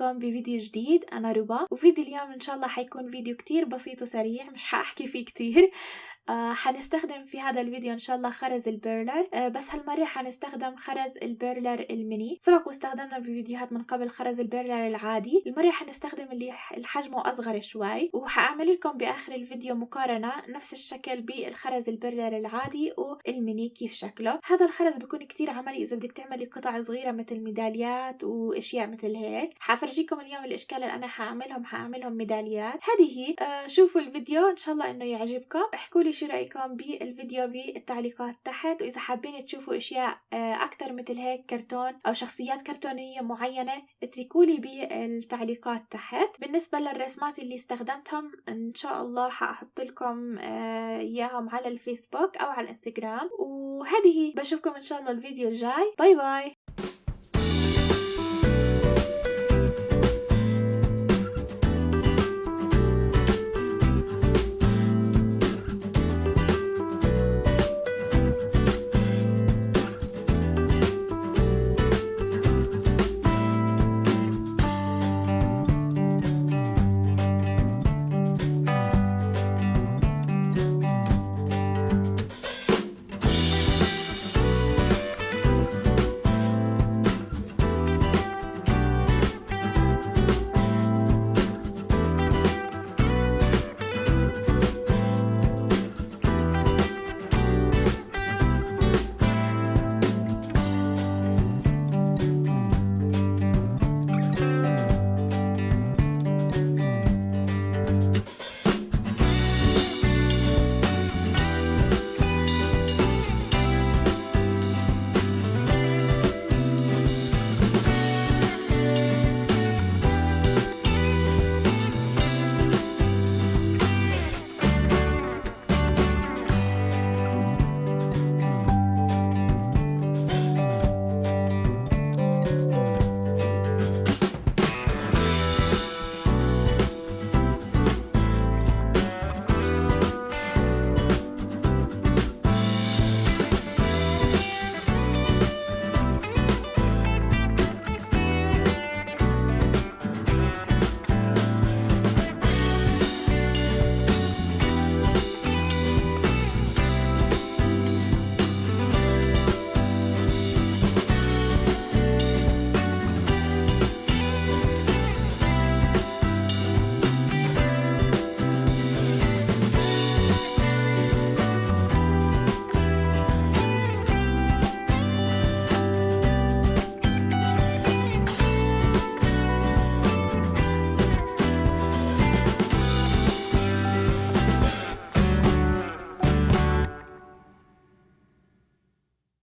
فيكم بفيديو جديد. أنا ربا، وفيديو اليوم إن شاء الله حيكون فيديو كتير بسيط وسريع، مش حأحكي فيه كتير. حنستخدم في هذا الفيديو إن شاء الله خرز البيرلر، بس هالمرة حنستخدم خرز البيرلر الميني. سبق واستخدمنا بفيديوهات من قبل خرز البيرلر العادي، المرة حنستخدم اللي حجمه أصغر شوي، وحأعمل لكم بآخر الفيديو مقارنة نفس الشكل بالخرز البيرلر العادي والميني كيف شكله. هذا الخرز بيكون كتير عملي إذا بدك تعملي قطع صغيرة مثل ميداليات وأشياء مثل هيك. حفرجيكم اليوم الأشكال اللي أنا حأعملهم ميداليات. هذه هي. شوفوا الفيديو إن شاء الله إنه يعجبكم. احكوا لي شو رأيكم بالفيديو بالتعليقات تحت، وإذا حابين تشوفوا أشياء أكتر مثل هيك كرتون أو شخصيات كرتونية معينة اتركوا لي بالتعليقات تحت. بالنسبة للرسمات اللي استخدمتهم إن شاء الله حأحط لكم إياهم على الفيسبوك أو على الإنستغرام. وهذه بشوفكم إن شاء الله الفيديو الجاي. باي باي.